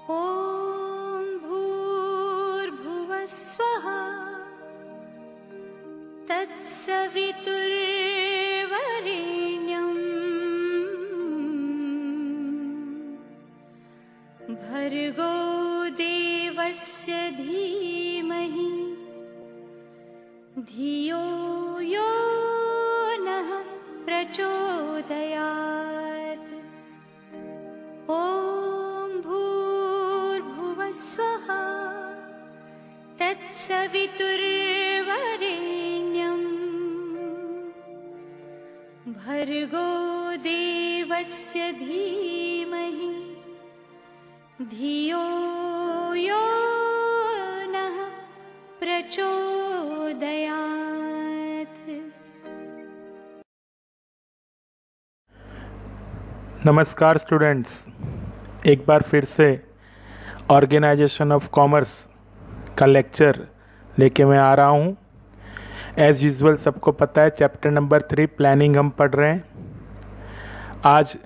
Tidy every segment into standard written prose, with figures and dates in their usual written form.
ॐ भूर्भुवः स्वः तत्सवितुर्वरेण्यं भर्गो देवस्य धीमहि धियो यो नः प्रचोदयात्। ॐ भूर्भुवः स्वः तत्सवितुर्वरेण्यं भर्गो देवस्य धीमहि धियो यो नः प्रचोदयात्। नमस्कार स्टूडेंट्स, एक बार फिर से ऑर्गेनाइजेशन ऑफ कॉमर्स का लेक्चर लेके मैं आ रहा हूँ। एज़ यूजुअल सबको पता है चैप्टर नंबर 3 प्लानिंग हम पढ़ रहे हैं। आज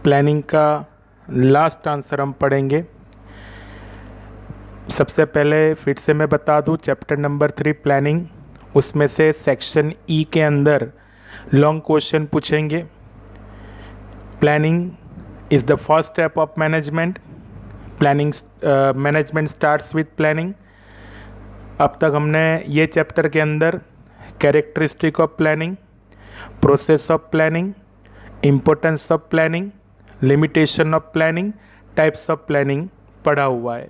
प्लानिंग का लास्ट आंसर हम पढ़ेंगे। सबसे पहले फिर से मैं बता दूँ, चैप्टर नंबर 3 प्लानिंग, उसमें से सेक्शन ई के अंदर लॉन्ग क्वेश्चन पूछेंगे। Planning is the first step of management. Planning management starts with planning. अब तक हमने ये चैप्टर के अंदर characteristic of planning, process of planning, importance of planning, limitation of planning, types of planning पढ़ा हुआ है।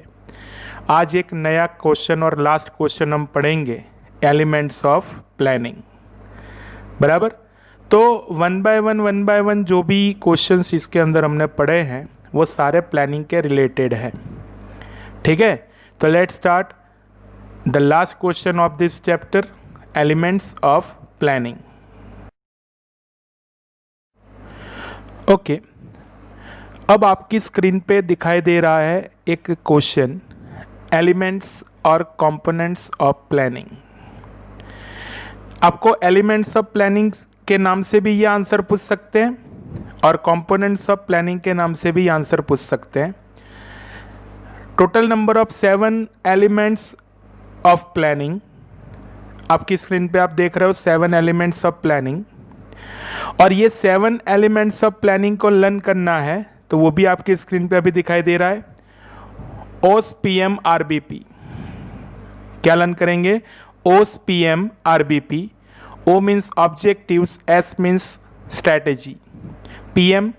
आज एक नया क्वेश्चन और लास्ट क्वेश्चन हम पढ़ेंगे, एलिमेंट्स ऑफ प्लानिंग। बराबर। तो वन बाय वन जो भी क्वेश्चंस इसके अंदर हमने पढ़े हैं वो सारे प्लानिंग के रिलेटेड हैं। ठीक है, तो let's start the last question of this chapter, elements of planning. Okay, अब आपकी स्क्रीन पे दिखाई दे रहा है एक क्वेश्चन, एलिमेंट्स और कंपोनेंट्स ऑफ प्लानिंग। आपको एलिमेंट्स ऑफ प्लानिंग के नाम से भी ये आंसर पूछ सकते हैं और कंपोनेंट्स ऑफ प्लानिंग के नाम से भी आंसर पूछ सकते हैं। Total number of 7 elements of planning आपकी स्क्रीन पे आप देख रहे हो, 7 एलिमेंट्स ऑफ प्लानिंग। और ये 7 एलिमेंट्स ऑफ प्लानिंग को लर्न करना है तो वो भी आपकी स्क्रीन पे अभी दिखाई दे रहा है, ओस पीएम आरबीपी। क्या लर्न करेंगे? ओस PM RBP. O means objectives, S means strategy, PM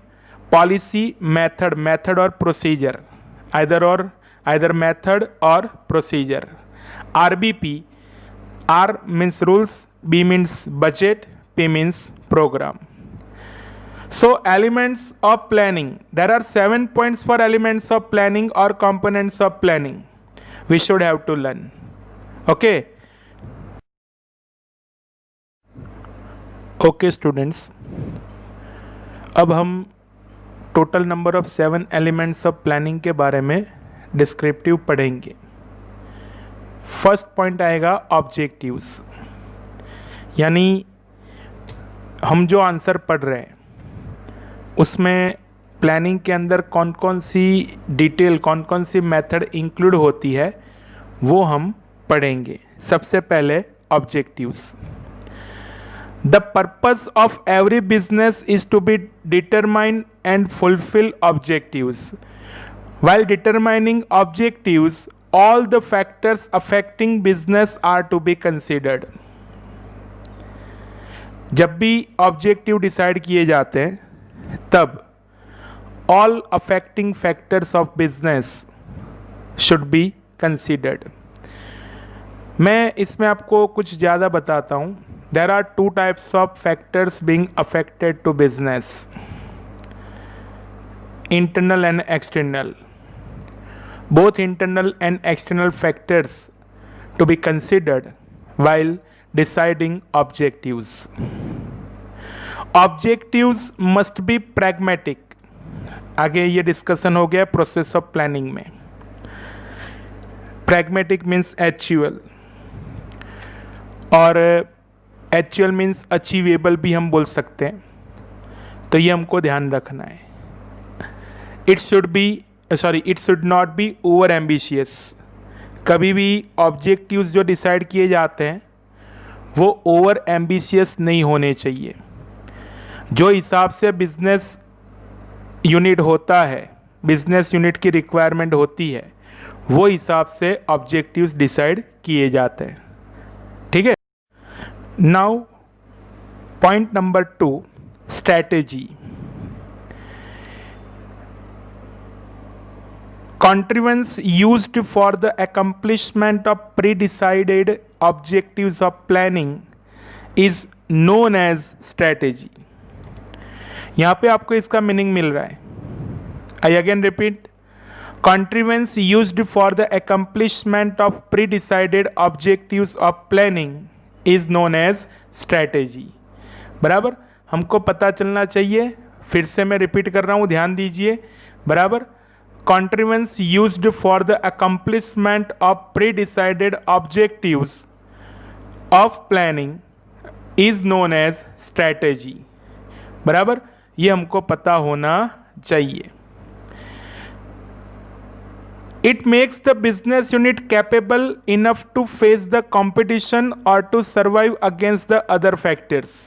policy, method or procedure, either method or procedure. RBP, R means rules, B means budget, P means program. So elements of planning, there are 7 points for elements of planning or components of planning we should have to learn. Okay. Okay students, अब हम total number of 7 elements of planning के बारे में descriptive पढ़ेंगे। First point आएगा objectives, यानी हम जो आंसर पढ़ रहे हैं उसमें प्लानिंग के अंदर कौन कौन सी डिटेल, कौन कौन सी मेथड इंक्लूड होती है वो हम पढ़ेंगे। सबसे पहले objectives. The purpose of every business is to be determine and fulfill objectives. While determining objectives, all the factors affecting business are to be considered. जब भी ऑब्जेक्टिव डिसाइड किए जाते हैं तब all affecting factors of business should be considered. मैं इसमें आपको कुछ ज़्यादा बताता हूँ। There are 2 types of factors being affected to business, internal and external. Both internal and external factors to be considered while deciding objectives. Objectives must be pragmatic. आगे ये discussion हो गया प्रोसेस ऑफ प्लानिंग में। Pragmatic means actual और actual means achievable भी हम बोल सकते हैं, तो ये हमको ध्यान रखना है। It should be it should not be over ambitious. कभी भी ऑब्जेक्टिव्स जो डिसाइड किए जाते हैं वो ओवर एम्बिशियस नहीं होने चाहिए। जो हिसाब से बिजनेस यूनिट होता है, बिजनेस यूनिट की रिक्वायरमेंट होती है, वो हिसाब से ऑब्जेक्टिव्स डिसाइड किए जाते हैं। ठीक है। Now point number 2, strategy. Contrivance used for the accomplishment of pre-decided objectives of planning is known as strategy। यहाँ पे आपको इसका मीनिंग मिल रहा है। I again repeat, contrivance used for the accomplishment of pre-decided objectives of planning is known as strategy। बराबर, हमको पता चलना चाहिए। फिर से मैं रिपीट कर रहा हूँ, ध्यान दीजिए। बराबर, contrivance used for the accomplishment of pre-decided objectives of planning is known as strategy। बराबर, ये हमको पता होना चाहिए। It makes the business unit capable enough to face the competition or to survive against the other factors।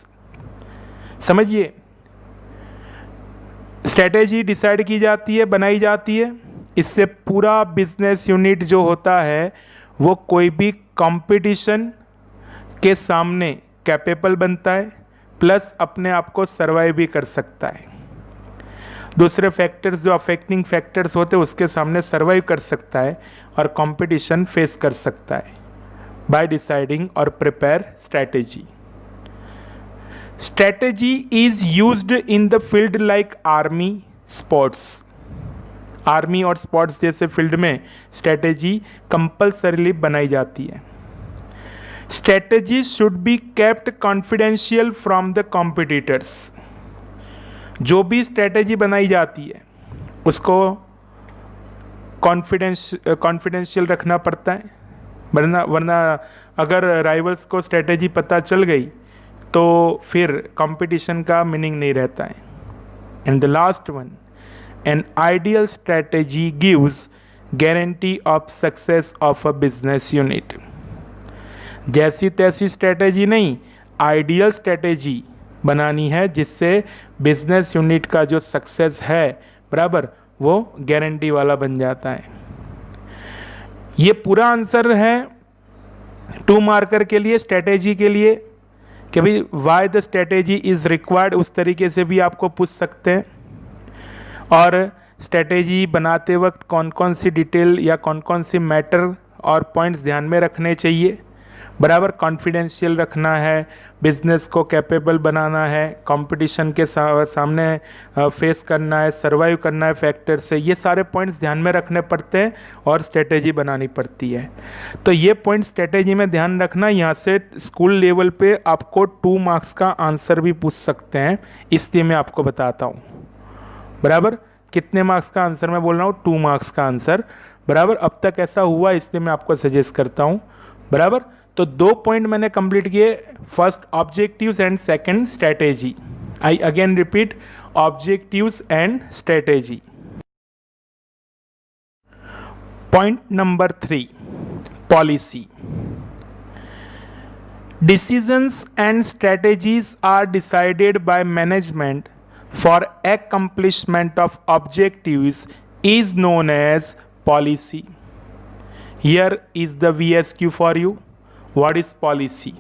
समझिए, strategy decide की जाती है, बनाई जाती है। इससे पूरा बिजनेस यूनिट जो होता है वो कोई भी कंपटीशन के सामने कैपेबल बनता है, प्लस अपने आप को सर्वाइव भी कर सकता है। दूसरे फैक्टर्स जो अफेक्टिंग फैक्टर्स होते हैं उसके सामने सर्वाइव कर सकता है और कंपटीशन फेस कर सकता है बाय डिसाइडिंग और prepare strategy. Strategy is used in the field like army, sports. Army और स्पोर्ट्स जैसे फील्ड में स्ट्रैटेजी कंपल्सरीली बनाई जाती है। Strategy should be kept confidential from the competitors. जो भी स्ट्रैटेजी बनाई जाती है उसको कॉन्फिडेंशियल रखना पड़ता है, वरना अगर राइवल्स को स्ट्रैटेजी पता चल गई तो फिर कंपटीशन का मीनिंग नहीं रहता है। And the last one, an ideal strategy gives guarantee of success of a business unit. जैसी तैसी स्ट्रैटेजी नहीं, आइडियल स्ट्रैटेजी बनानी है जिससे बिजनेस यूनिट का जो सक्सेस है बराबर वो गारंटी वाला बन जाता है। ये पूरा आंसर है 2 मार्कर के लिए, स्ट्रैटेजी के लिए, कि भाई why the strategy is required, उस तरीके से भी आपको पूछ सकते हैं। और स्ट्रैटेजी बनाते वक्त कौन कौन सी डिटेल या कौन कौन सी मैटर और पॉइंट्स ध्यान में रखने चाहिए। बराबर, कॉन्फिडेंशियल रखना है, बिजनेस को कैपेबल बनाना है, कंपटीशन के सामने फेस करना है, सर्वाइव करना है फैक्टर से, ये सारे पॉइंट्स ध्यान में रखने पड़ते हैं और स्ट्रेटेजी बनानी पड़ती है। तो ये पॉइंट स्ट्रेटेजी में ध्यान रखना। यहाँ से स्कूल लेवल पे आपको 2 मार्क्स का आंसर भी पूछ सकते हैं, इसलिए मैं आपको बताता हूँ। बराबर, कितने मार्क्स का आंसर मैं बोल रहा हूँ? 2 मार्क्स का आंसर। बराबर, अब तक ऐसा हुआ इसलिए मैं आपको सजेस्ट करता हूँ। बराबर, तो 2 पॉइंट मैंने कंप्लीट किए, first objectives and second strategy. I again repeat, objectives and strategy. Point number 3, policy. Decisions and strategies are decided by management for accomplishment of objectives is known as policy. Here is the VSQ for you. What is policy?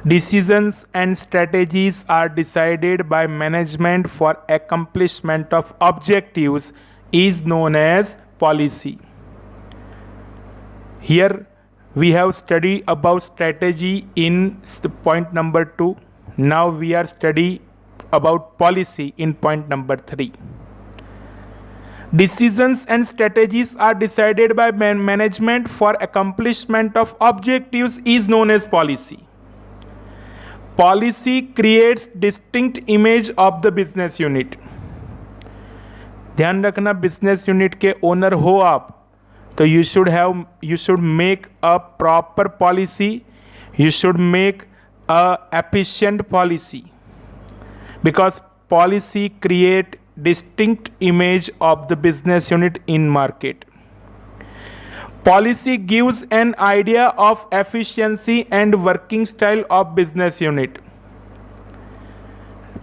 Decisions and strategies are decided by management for accomplishment of objectives is known as policy. Here we have studied about strategy in point number 2. Now we are study about policy in point number 3. Decisions and strategies are decided by management for accomplishment of objectives is known as policy. Policy creates distinct image of the business unit. ध्यान रखना, business unit के owner हो आप तो you should make a proper policy, you should make a efficient policy, because policy create distinct image of the business unit in market. Policy gives an idea of efficiency and working style of business unit.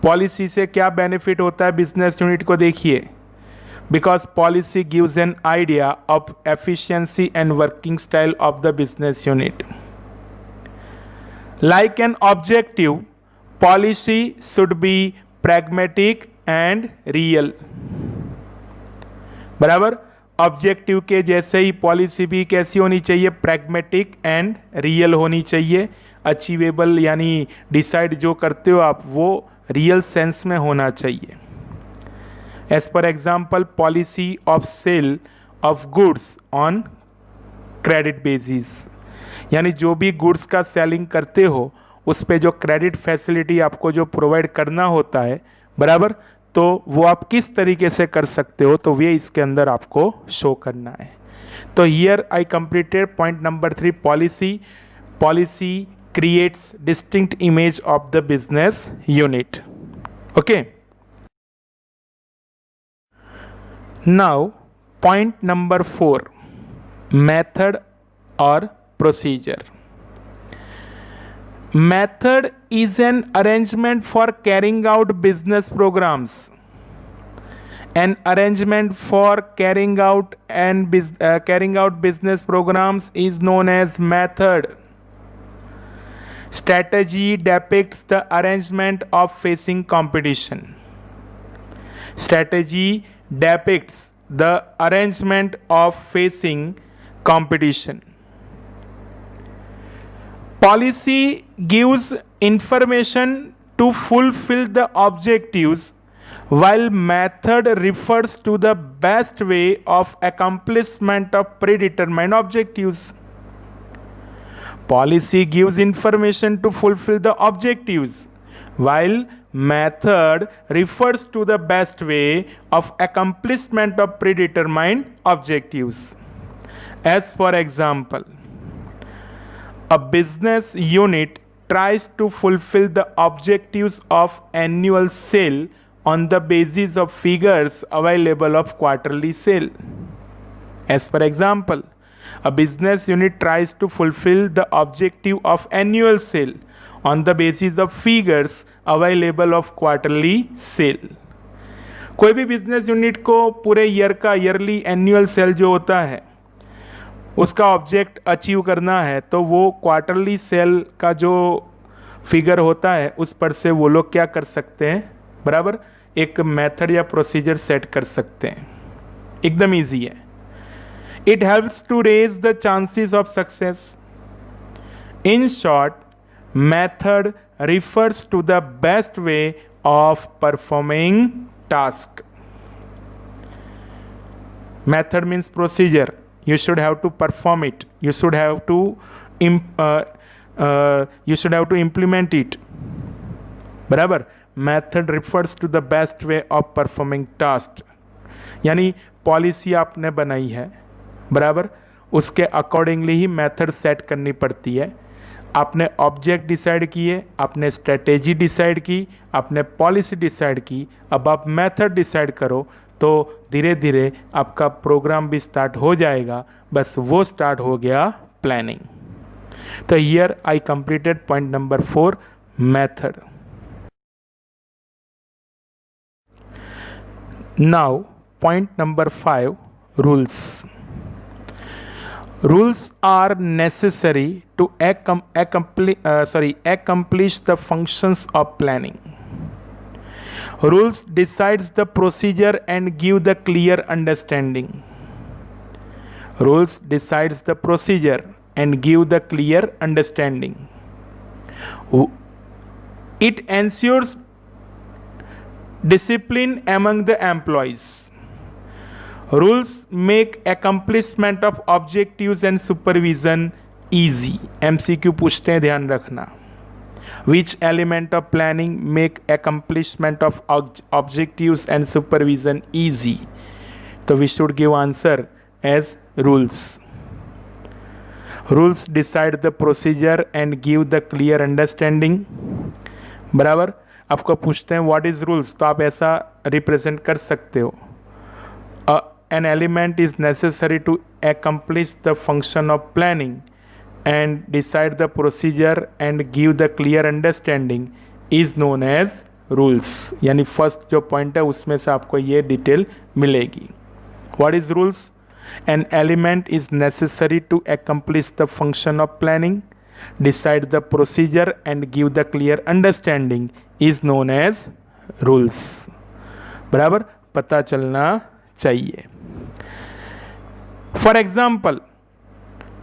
Policy से क्या benefit होता है business unit को, देखिए, because policy gives an idea of efficiency and working style of the business unit. Like an objective, policy should be pragmatic and real. बराबर, objective के जैसे ही policy भी कैसी होनी चाहिए, प्रैग्मेटिक एंड रियल होनी चाहिए. अचीवेबल यानी डिसाइड जो करते हो आप वो रियल सेंस में होना चाहिए. As per example, policy of sale of goods on credit basis, यानी जो भी गुड्स का सेलिंग करते हो उस पे जो क्रेडिट फैसिलिटी आपको जो प्रोवाइड करना होता है, बराबर, तो वो आप किस तरीके से कर सकते हो, तो ये इसके अंदर आपको शो करना है. तो here I completed point number 3, policy creates distinct image of the business unit. Okay, now point number 4, method और procedure. Method is an arrangement for carrying out business programs. An arrangement for carrying out business programs is known as method. Strategy depicts the arrangement of facing competition. Strategy depicts the arrangement of facing competition. Policy gives information to fulfill the objectives, while method refers to the best way of accomplishment of predetermined objectives. Policy gives information to fulfill the objectives, while method refers to the best way of accomplishment of predetermined objectives. As for example, a business unit tries to fulfill the objectives of annual sale on the basis of figures available of quarterly sale. As for example, a business unit tries to fulfill the objective of annual sale on the basis of figures available of quarterly sale. कोई भी business unit को पूरे year का yearly annual cell जो होता है उसका object achieve करना है, तो वो क्वार्टरली सेल का जो फिगर होता है उस पर से वो लोग क्या कर सकते हैं, बराबर, एक मेथड या प्रोसीजर सेट कर सकते हैं. एकदम इजी है. It helps to raise the chances of success. In short, method refers to the best way of performing task. Method means procedure. You should have to perform it. You should have to implement it. बराबर, method refers to the best way of performing task. यानी policy आपने बनाई है, बराबर, उसके accordingly ही method set करनी पड़ती है. आपने ऑब्जेक्ट डिसाइड किए, आपने स्ट्रेटेजी डिसाइड की, आपने पॉलिसी डिसाइड की, अब आप मेथड डिसाइड करो तो धीरे धीरे आपका प्रोग्राम भी स्टार्ट हो जाएगा. बस वो स्टार्ट हो गया प्लानिंग. तो here I completed point number 4, method. Now point number 5, rules. Rules are necessary to accomplish the functions of planning. Rules decides the procedure and give the clear understanding. Rules decides the procedure and give the clear understanding. It ensures discipline among the employees. Rules make accomplishment of objectives and supervision easy. MCQ पूछते हैं, ध्यान रखना. Which element of planning make accomplishment of objectives and supervision easy? So we should give answer as rules. Rules decide the procedure and give the clear understanding. बराबर. आपको पूछते हैं what is rules, तो आप ऐसा रिप्रेजेंट कर सकते हो। An element is necessary to accomplish the function of planning and decide the procedure and give the clear understanding is known as rules। यानी फर्स्ट जो पॉइंट है उसमें से आपको ये डिटेल मिलेगी। What is rules? An element is necessary to accomplish the function of planning, decide the procedure and give the clear understanding is known as rules। बराबर पता चलना चाहिए। For example,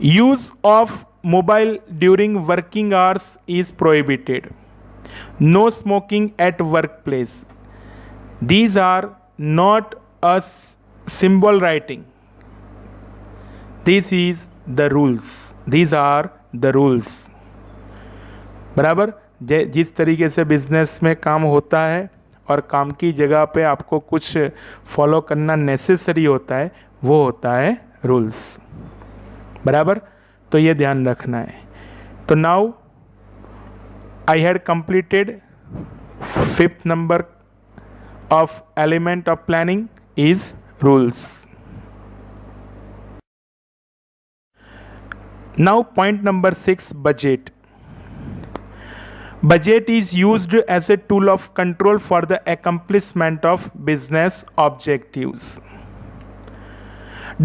use of mobile during working hours is prohibited. No smoking at workplace. These are not a symbol writing. This is the rules. These are the rules. बराबर जिस तरीके से business में काम होता है और काम की जगह पे आपको कुछ फॉलो करना नेसेसरी होता है, वो होता है रूल्स। बराबर, तो ये ध्यान रखना है। तो now I had completed 5th number of element of planning is rules. Now point number 6, budget. Budget is used as a tool of control for the accomplishment of business objectives.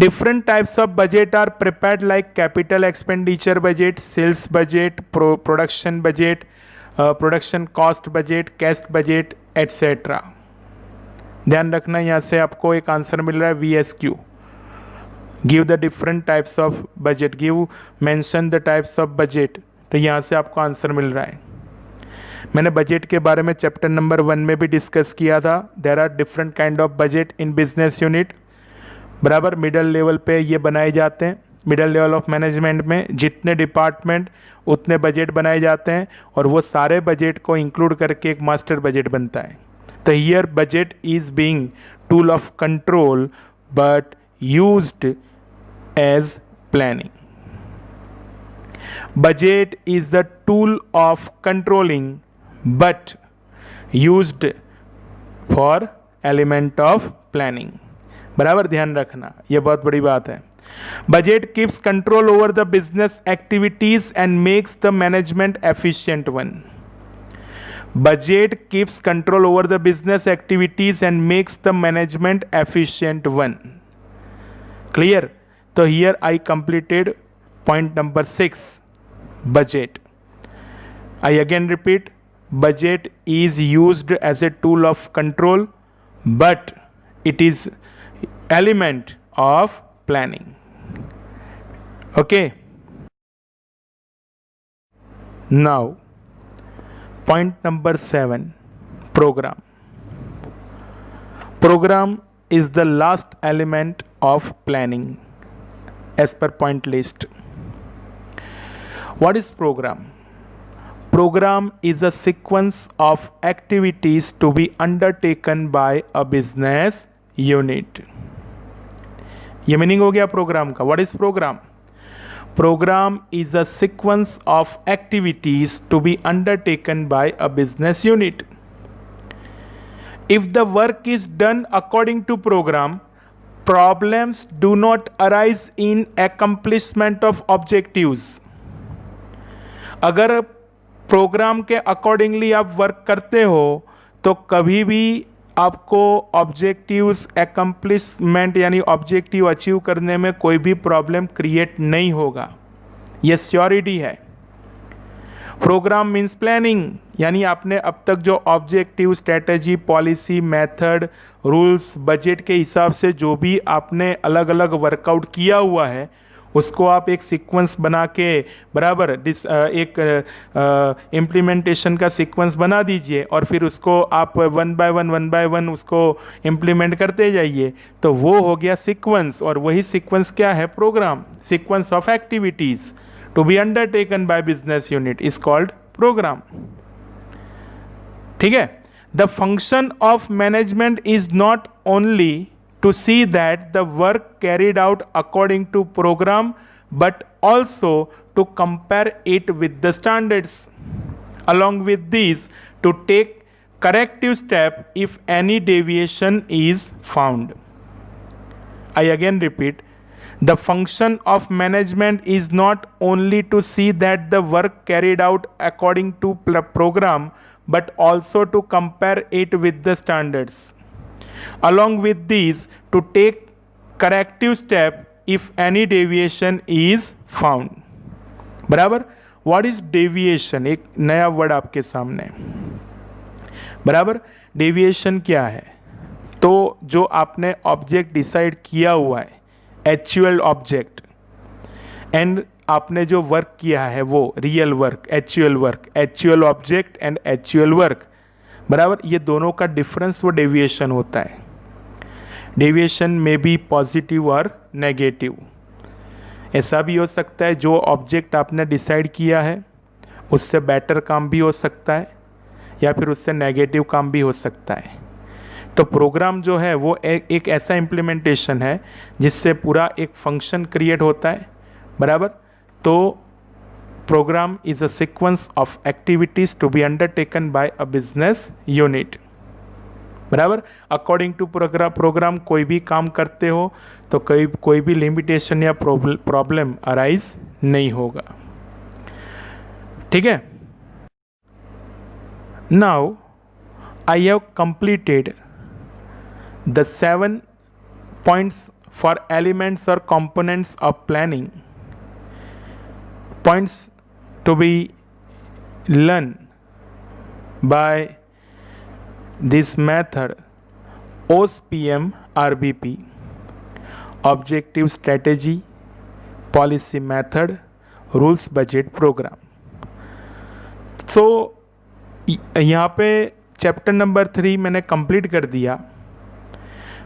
Different types of budget are prepared like capital expenditure budget, sales budget, production budget, production cost budget, cash budget, etc. ध्यान रखना, यहाँ से आपको एक answer मिल रहा है VSQ। Give the different types of budget. Give mention the types of budget। तो यहाँ से आपको आंसर मिल रहा है। मैंने बजट के बारे में चैप्टर नंबर 1 में भी डिस्कस किया था। There are different kind of budget in business unit. बराबर, मिडल लेवल पे ये बनाए जाते हैं। मिडल लेवल ऑफ मैनेजमेंट में जितने डिपार्टमेंट उतने बजट बनाए जाते हैं और वो सारे बजट को इंक्लूड करके एक मास्टर बजट बनता है। तो here budget is being tool of control but used as planning. Budget is the tool of controlling but used for element of planning। बराबर ध्यान रखना, यह बहुत बड़ी बात है। Budget keeps control over the business activities and makes the management efficient one। Budget keeps control over the business activities and makes the management efficient one। Clear? So here I completed point number 6, budget। I again repeat, budget is used as a tool of control but it is element of planning। Okay, now point number 7, program। Program is the last element of planning as per point list। What is program? Program is a sequence of activities to be undertaken by a business unit। ये meaning हो गया programme का। What is program? Program is a sequence of activities to be undertaken by a business unit। If the work is done according to program, problems do not arise in accomplishment of objectives। अगर programme के accordingly आप work करते हो तो कभी भी आपको objectives accomplishment यानी ऑब्जेक्टिव अचीव करने में कोई भी प्रॉब्लम क्रिएट नहीं होगा। ये श्योरिटी है। प्रोग्राम मीन्स प्लानिंग, यानी आपने अब तक जो objective, strategy, policy, method, rules, budget के हिसाब से जो भी आपने अलग अलग वर्कआउट किया हुआ है उसको आप एक सीक्वेंस बना के बराबर एक इम्प्लीमेंटेशन का सीक्वेंस बना दीजिए और फिर उसको आप वन बाय वन उसको इम्प्लीमेंट करते जाइए, तो वो हो गया सीक्वेंस। और वही सीक्वेंस क्या है? Program. Sequence of activities to be undertaken by business unit is called program. ठीक है। The function of management is not only to see that the work carried out according to program but also to compare it with the standards। Along with these, to take corrective step if any deviation is found. I again repeat, the function of management is not only to see that the work carried out according to program, but also to compare it with the standards. Along with these, to take corrective step if any deviation is found. बराबर. What is deviation? एक नया word आपके सामने. बराबर. Deviation क्या है? तो जो आपने ऑब्जेक्ट डिसाइड किया हुआ है, एक्चुअल ऑब्जेक्ट, एंड आपने जो वर्क किया है वो real work, actual object and actual work, बराबर, ये दोनों का डिफरेंस वो डेविएशन होता है. डेविएशन में बी पॉजिटिव और नेगेटिव. ऐसा भी हो सकता है जो ऑब्जेक्ट आपने डिसाइड किया है उससे बेटर काम भी हो सकता है, या फिर उससे नेगेटिव काम भी हो सकता है. तो प्रोग्राम जो है वो एक ऐसा इम्प्लीमेंटेशन है जिससे पूरा एक फंक्शन क्रिएट होता है. बराबर. तो program is a sequence of activities to be undertaken by a business unit. बराबर. अकॉर्डिंग टू प्रोग्राम कोई भी काम करते हो तो कोई भी लिमिटेशन या प्रॉब्लम अराइज नहीं होगा. ठीक है. Now I have completed the 7 points for elements or components of planning. Points to be learned by this method OSPM RBP: Objective Strategy, Policy Method, Rules Budget Program. So यहाँ पे chapter number 3 मैंने complete कर दिया.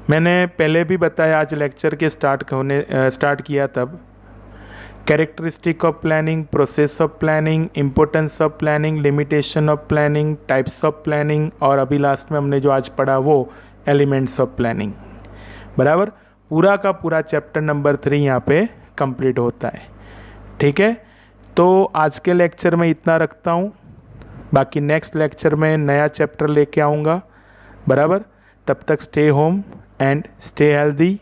मैंने पहले भी बताया, आज लेक्चर के स्टार्ट किया तब, characteristic of planning, process of planning, importance of planning, limitation of planning, types of planning, और अभी लास्ट में हमने जो आज पढ़ा वो एलिमेंट्स ऑफ प्लानिंग. बराबर. पूरा का पूरा चैप्टर नंबर 3 यहाँ पे कंप्लीट होता है. ठीक है. तो आज के लेक्चर में इतना रखता हूँ. बाकी नेक्स्ट लेक्चर में नया चैप्टर लेके आऊँगा. बराबर. तब तक stay home and stay healthy.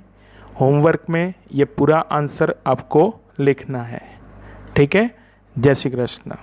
Homework में ये पूरा आंसर आपको लिखना है. ठीक है. जय श्री कृष्ण.